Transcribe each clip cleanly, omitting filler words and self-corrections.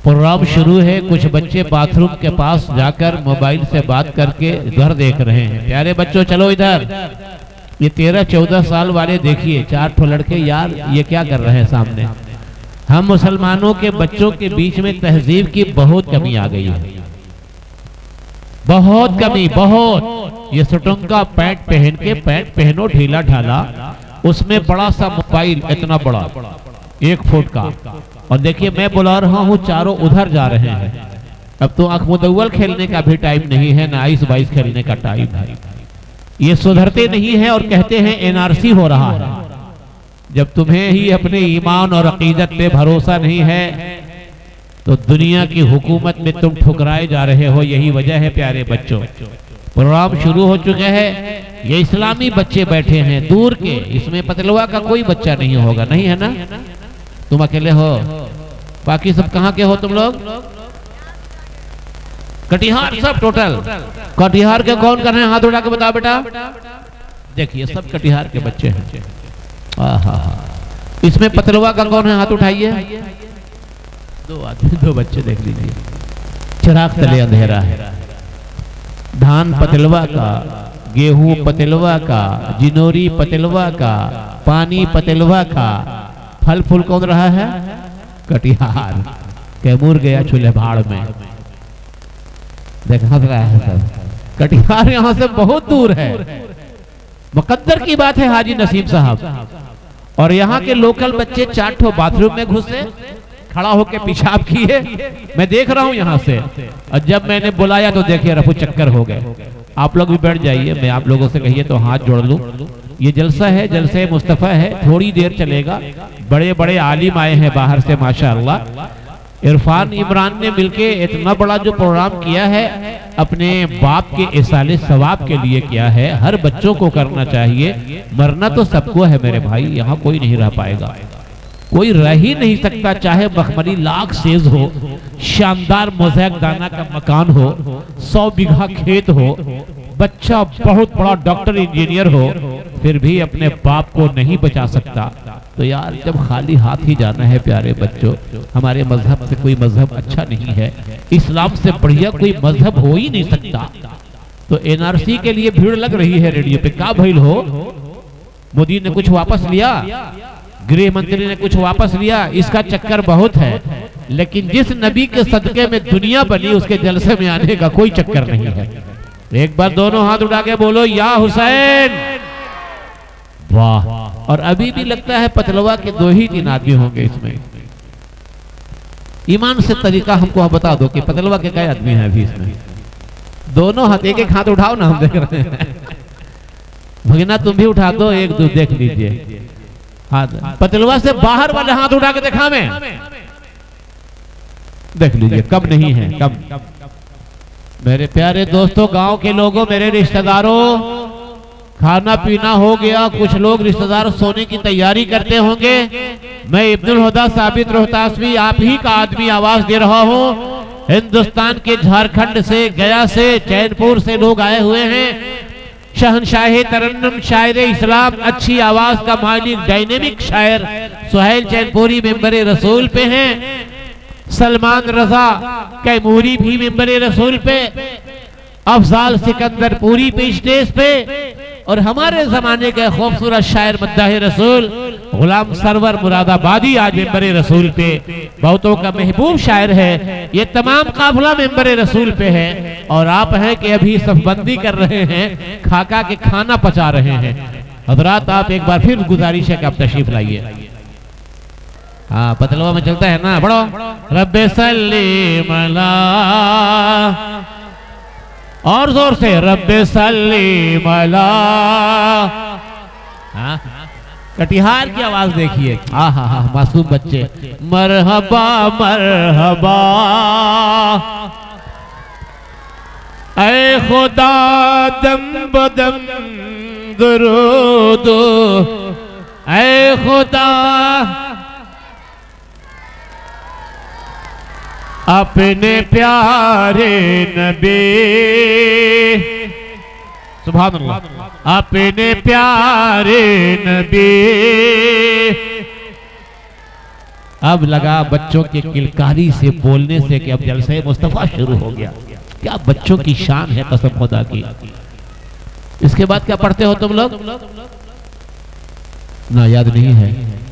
Programme शुरू है, कुछ बच्चे बाथरूम के पास जाकर मोबाइल से बात करके घर देख रहे हैं। प्यारे बच्चों चलो इधर, ये 13-14 साल वाले देखिए, 4 ठो लड़के, यार ये क्या कर रहे हैं सामने। हम मुसलमानों के बच्चों के बीच में तहजीब की बहुत कमी आ गई है, बहुत कमी, बहुत। ये सुटुंका पैंट पहन के, पैंट पहनो ढीला ढाला, उसमें बड़ा सा मोबाइल, इतना बड़ा 1 फुट का, और देखिए मैं बुला रहा हूँ, चारों उधर जा रहे हैं। अब तो आंख मुदव्वल खेलने का भी टाइम नहीं है, ना आइस बाइस खेलने का टाइम है। ये सुधरते नहीं है और कहते हैं एनआरसी हो रहा है। जब तुम्हें ही अपने ईमान और अकीदत पे भरोसा नहीं है तो दुनिया की हुकूमत में तुम ठुकराए जा रहे हो। यही वजह है प्यारे बच्चों। प्रोग्राम शुरू हो चुके हैं, ये इस्लामी बच्चे बैठे हैं दूर के, इसमें पतलवा का कोई बच्चा नहीं होगा, नहीं है ना? तुम अकेले हो, बाकी सब कहाँ के हो तुम लोग? कटिहार सब टोटल। कटिहार के कौन कर रहे हैं? हाथ उठा के बताओ बेटा। देखिए सब कटिहार के बच्चे हैं। इसमें पतलवा का कौन है? हाथ उठाइए। 2 आदमी, 2 बच्चे देख लीजिए। चिराग तले अंधेरा है। धान पतलवा का, गेहूं पतलवा का, जिनोरी पतलवा का, पानी पतलवा का, फल फूल कौन रहा है? कटिहार। कैमूर गया चूल्हे भाड़ में, देख हंस रहा है सब। कटिहार यहाँ से बहुत दूर है। मुकद्दर की बात है हाजी नसीम साहब। और यहाँ के लोकल बच्चे 4 ठो बाथरूम में घुसे, खड़ा होके पेशाब किए, मैं देख रहा हूँ यहाँ से। और जब मैंने बुलाया तो देखिए रफू चक्कर हो गए। आप लोग भी बैठ जाइए, मैं आप लोगों से कहिए तो हाथ जोड़ लूं। ये जलसा है, जलसे मुस्तफ़ा है, थोड़ी देर चलेगा। बड़े बड़े आलिम आए हैं बाहर से माशाअल्लाह। इरफान इमरान ने मिलके इतना बड़ा जो प्रोग्राम किया है, अपने बाप के इसाले सवाब के लिए किया है। हर बच्चों को करना चाहिए। मरना तो सबको है मेरे भाई, यहाँ कोई नहीं रह पाएगा, कोई रह ही नहीं सकता। चाहे मखमली लाख सेज हो, शानदार मोज़ैक दाना का मकान हो, 100 बीघा खेत हो, बच्चा बहुत बड़ा डॉक्टर इंजीनियर हो, फिर भी अपने बाप को नहीं बचा सकता। तो यार जब खाली हाथ ही जाना है प्यारे बच्चों, हमारे मजहब से कोई मजहब अच्छा नहीं है, इस्लाम से बढ़िया कोई मजहब हो ही नहीं सकता। तो एनआरसी के लिए भीड़ लग रही है रेडियो पे। का भइल हो? मोदी ने कुछ वापस लिया, गृह मंत्री ने कुछ वापस लिया, इसका चक्कर बहुत है। लेकिन जिस नबी के सदके में दुनिया बनी, उसके जलसे में आने का कोई चक्कर नहीं है। एक बार दोनों हाथ उठा के बोलो या हुसैन। वाह। और अभी भी लगता है पतलवा के 2 ही 3 आदमी होंगे इसमें। ईमान से तरीका हमको बता दो कि पतलवा के कई आदमी हैं अभी इसमें? दोनों हाथ, एक हाथ उठाओ ना, हम देख रहे हैं। भगना तुम भी उठा दो, 1-2 देख लीजिए हाथ। पतलवा से बाहर वाले हाथ उठा के देखा मैं, देख लीजिए कम नहीं है, कम। मेरे प्यारे दोस्तों, गांव के लोगों, मेरे रिश्तेदारों, खाना पीना हो गया। कुछ लोग रिश्तेदार सोने की तैयारी करते होंगे। मैं इब्नुल हुदा साबित रोहतासवी आप ही का आदमी आवाज दे रहा हूँ। हिंदुस्तान के झारखंड से, गया से, चैनपुर से लोग आए हुए हैं। शहनशाह तरन्नुम, शायर इस्लाम, अच्छी आवाज का मालिक, डायनेमिक शायर सुहेल चैनपुरी मेंबर रसूल पे हैं। सलमान रजा कैमूरी भी मेंबर रसूल पे, अफजाल सिकंदर पूरी पे स्टेज पे, और हमारे जमाने के खूबसूरत शायर मद्दाह रसूल गुलाम सरवर मुरादाबादी आज मेंबर रसूल पे, बहुतों का महबूब शायर है। ये तमाम काफिला मेंबर रसूल पे है। और आप हैं कि अभी सफबंदी कर रहे हैं, खाका के खाना पचा रहे हैं। हजरात आप एक बार फिर गुजारिश है कि आप तशरीफ लाइए। हाँ पतलवा में चलता है ना, बड़ो रब्बे सल्ली मला, और जोर से रब्बे सल्ली मला। हाँ कटिहार की आवाज देखिए। हाँ हाँ हाँ मासूम बच्चे, मरहबा मरहबा ऐ खुदा दम बदम दुरूद, ऐ खुदा अपने प्यारे नबी, सुभान अल्लाह, अपने प्यारे नबी अब लगा बच्चों के किलकारी से बोलने से कि अब जलसे मुस्तफा शुरू हो गया। क्या बच्चों की शान है कसम खुदा की। इसके बाद क्या पढ़ते हो तुम लोग ना, याद नहीं है।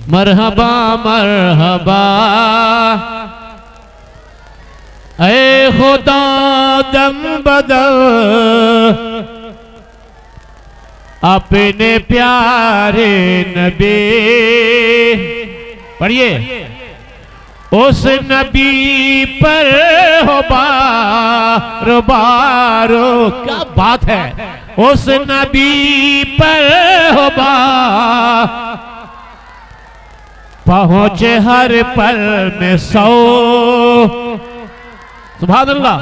मरहबा मरहबा ऐ खुदा दम बदल अपने प्यारे नबी, पढ़िए, उस नबी पर हो बारो बारो, क्या बात है, उस नबी पर हो पहुंचे हर पल में सौ, सुभान अल्लाह,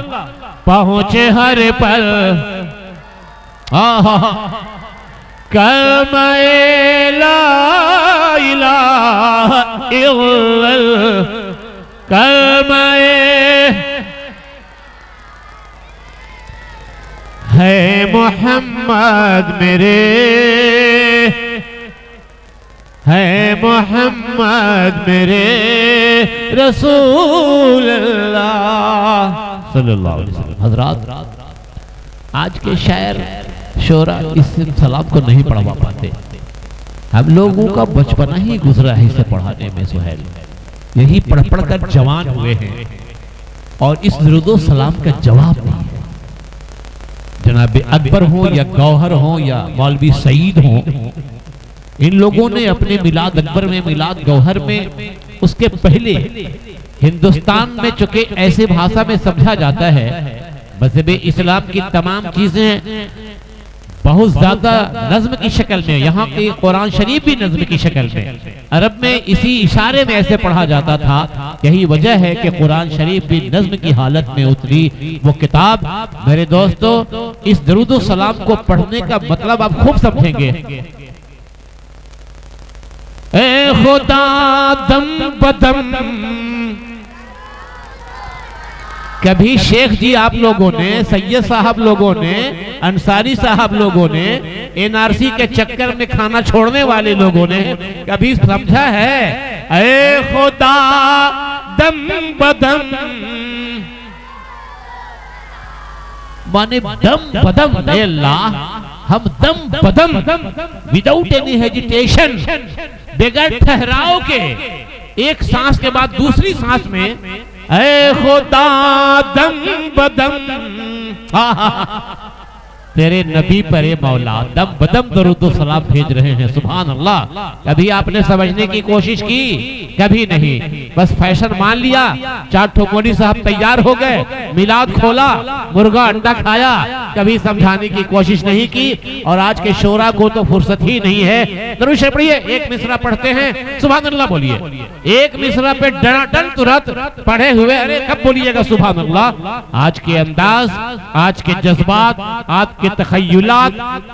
पहुंचे हर पल कलमे ला इलाहा इल्लल्लाह, कलमे है मोहम्मद मेरे, है मोहम्मद मेरे रसूल अल्लाह सल्लल्लाहु अलैहि वसल्लम। हजरात, आज के शायर शोरा इस सलाम को नहीं पढ़वा पाते। हम लोगों का बचपना ही गुजरा है इसे पढ़ाने में। सुहैल यही पढ़ पढ़ कर जवान हुए हैं और इस दुरूदो सलाम का जवाब नहीं है। जनाब अकबर हो या गौहर हो या मौलवी सईद हो, इन लोगों ने अपने मिलाद अकबर में, मिलाद गौहर में, उसके पहले हिंदुस्तान में चूंकि ऐसे भाषा में समझा जाता है, मज़हब इस्लाम की तमाम चीजें बहुत ज्यादा नज्म की शक्ल में, यहाँ के कुरान शरीफ भी नज्म की शक्ल में, अरब में इसी इशारे में ऐसे पढ़ा जाता था। यही वजह है कि कुरान शरीफ भी नज्म की हालत में उतरी। वो किताब, मेरे दोस्तों, इस दरूद सलाम को पढ़ने का मतलब आप खूब समझेंगे। ए खुदा दम बदम, कभी शेख जी आप लोगों ने, सैयद साहब लोगों ने, अंसारी साहब लोगों ने, एनआरसी के चक्कर में खाना छोड़ने वाले लोगों ने कभी समझा है ऐ खुदा दम बदम, माने दम बदम, अल्लाह हम दम बदम विदाउट एनी हेजिटेशन, बगैर ठहराव के, एक सांस के बाद दूसरी सांस में ऐ खुदा दम बदम, तेरे नबी पर मौला दम बदम दरूद सलाम भेज रहे हैं। सुभान अल्लाह। कभी आपने समझने की कोशिश की? कभी नहीं, बस फैशन मान लिया। चार ठोकोनी साहब तैयार हो गए, मिलाद खोला, मुर्गा अंडा खाया, कभी समझाने की कोशिश नहीं की। और आज के शोरा को तो फुर्सत ही नहीं है। दरूद शरीफ पढ़िए, एक मिसरा पढ़ते हैं, सुभान अल्लाह बोलिए। एक मिसरा पे डन तुरंत पढ़े हुए, अरे कब बोलिएगा सुभान अल्लाह। आज के अंदाज, आज के जज्बात, आज के तखय्युलात,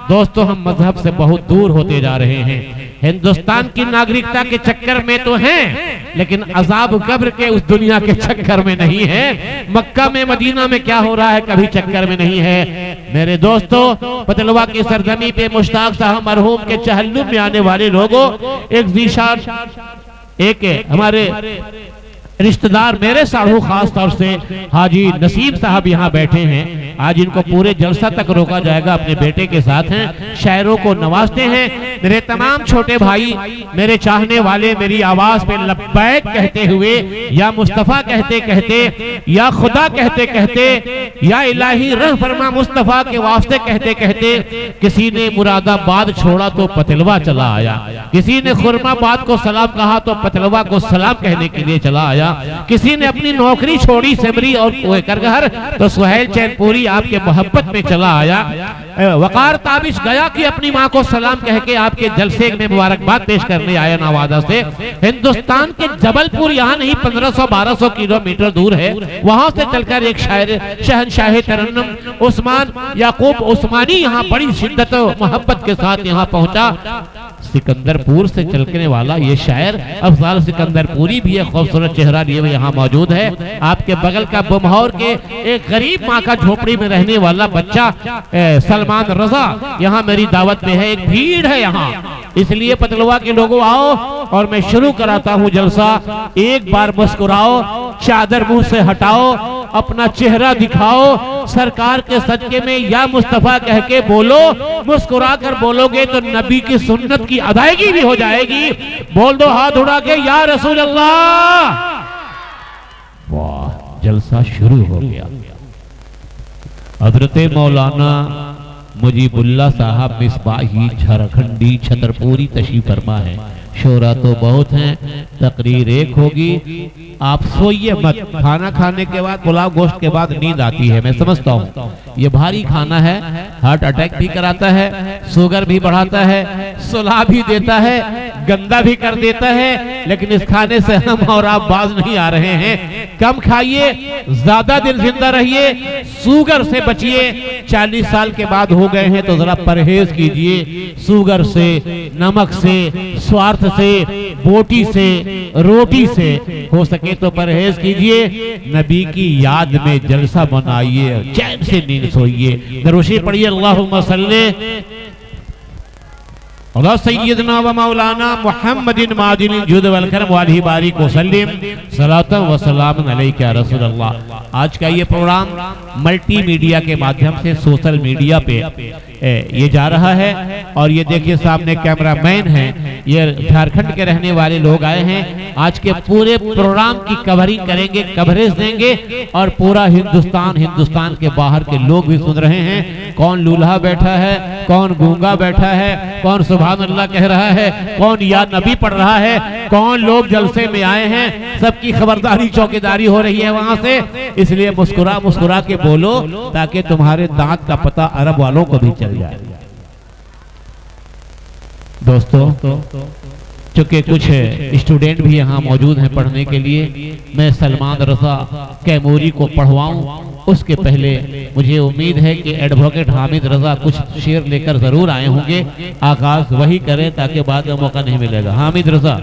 दोस्तों हम मजहब से बहुत दूर होते जा रहे हैं। हिंदुस्तान की नागरिकता के चक्कर में तो हैं, लेकिन अजाब कब्र के उस दुनिया के चक्कर में नहीं है। मक्का में, मदीना में क्या हो रहा है कभी चक्कर में नहीं है। मेरे दोस्तों, पतलवा की सरजमी पे मुश्ताक साहब मरहूम के चहल्लुम में आने वाले लोगों, एक हमारे रिश्तेदार, मेरे साढ़ू खास तौर से हाजी नसीब साहब यहाँ बैठे हैं। आज इनको पूरे जलसा तक रोका जाएगा, अपने बेटे के साथ हैं, शायरों को नवाजते हैं। मेरे तमाम छोटे भाई, मेरे चाहने वाले, मेरी आवाज पे लब्बैक कहते हुए, या मुस्तफा कहते कहते, या खुदा कहते कहते, या इलाही रह फरमा मुस्तफा के वास्ते कहते कहते, किसी ने मुरादाबाद छोड़ा तो पतलवा चला आया, किसी ने खुरमाबाद को सलाम कहा तो पतलवा को सलाम कहने के लिए चला आया, किसी ने अपनी नौकरी छोड़ी सिमरी और करगहर तो सुहैल चैनपुरी आपके मोहब्बत में चला आया। वकार ताबिश गया कि अपनी माँ को सलाम कह के आपके जलसे में मुबारकबाद पेश करने आया नवादा से। हिंदुस्तान के जबलपुर यहाँ नहीं 1500-1200 किलोमीटर दूर है, वहां से चलकर एक शायर शहनशाह तरन्नुम उस्मान याकूब उस्मानी यहाँ बड़ी शिद्दत मोहब्बत के साथ यहाँ पहुंचा। सिकंदरपुर से चलने वाला ये शायर अफजाल सिकंदरपुरी भी एक खूबसूरत चेहरा लिए हुए यहाँ मौजूद है। आपके बगल का बमहौर के एक गरीब माँ का झोपड़ी में रहने वाला बच्चा सलमान रजा यहाँ मेरी दावत में है। एक भीड़ है यहाँ, इसलिए पतलवा के लोगों आओ, और मैं शुरू कराता हूं जलसा। एक बार मुस्कुराओ, चादर मुंह से हटाओ, अपना चेहरा दिखाओ, सरकार के सदके में या मुस्तफा कह के बोलो। मुस्कुरा कर बोलोगे तो नबी की सुन्नत की अदायगी भी हो जाएगी। बोल दो हाथ उड़ा के या रसूल अल्लाह। वाह, जलसा शुरू हो गया। हजरत मौलाना मुजीबुल्लाह साहब मिसबाही झारखंडी छतरपुरी तशरीफ फरमा है। शोरा तो बहुत हैं, तकरीर एक होगी। आप सोइए मत, खाना खाने के बाद, पुलाव गोश्त के बाद नींद आती है, मैं समझता हूँ। ये भारी खाना है, हार्ट अटैक भी कराता है, शुगर भी बढ़ाता है, सुला भी देता है, गंदा भी कर देता है। लेकिन इस खाने से हम और आप बाज नहीं आ रहे हैं। कम खाइए, ज्यादा दिन जिंदा रहिए, शुगर से बचिए। 40 साल के बाद हो गए हैं तो जरा परहेज कीजिए शुगर से, नमक से, स्वार्थ से, बोटी से, रोटी से। हो सके तो परहेज कीजिए। नबी की याद में जलसा बनाइए, चैन से नींद सोइए। दरूशी पढ़िए, अल्लाहुम्मा सल्ली अला सय्यदना व मौलाना मुहम्मदिन मादिन जुद वल करम वालिही बारिक वसल्लिम सलातन व सलाम अलैका या रसूल अल्लाह। आज का ये प्रोग्राम मल्टीमीडिया के माध्यम से सोशल मीडिया पे ये जा रहा है। और ये देखिए सामने कैमरामैन हैं, ये झारखंड के रहने वाले लोग आए हैं। आज के पूरे प्रोग्राम की कवरिंग करेंगे, कवरेज देंगे और पूरा हिंदुस्तान के बाहर के लोग भी सुन रहे हैं। कौन लूल्हा बैठा है, कौन गूंगा बैठा है, कौन सुभान अल्लाह कह रहा है, कौन या नबी पढ़ रहा है, कौन लोग जलसे में आए हैं। सबकी खबरदारी, चौकीदारी हो रही है वहां से। इसलिए मुस्कुरा मुस्कुरा के बोलो ताकि तुम्हारे दांत का पता अरब वालों को भी चल जाए। दोस्तों, चूंकि कुछ स्टूडेंट भी यहाँ मौजूद हैं पढ़ने के लिए, मैं सलमान रजा कैमूरी को पढ़वाऊं उसके पहले मुझे उम्मीद है कि एडवोकेट हामिद रजा कुछ शेर लेकर जरूर आए होंगे। आगाज वही करें ताकि बाद में मौका नहीं मिलेगा। हामिद रजा।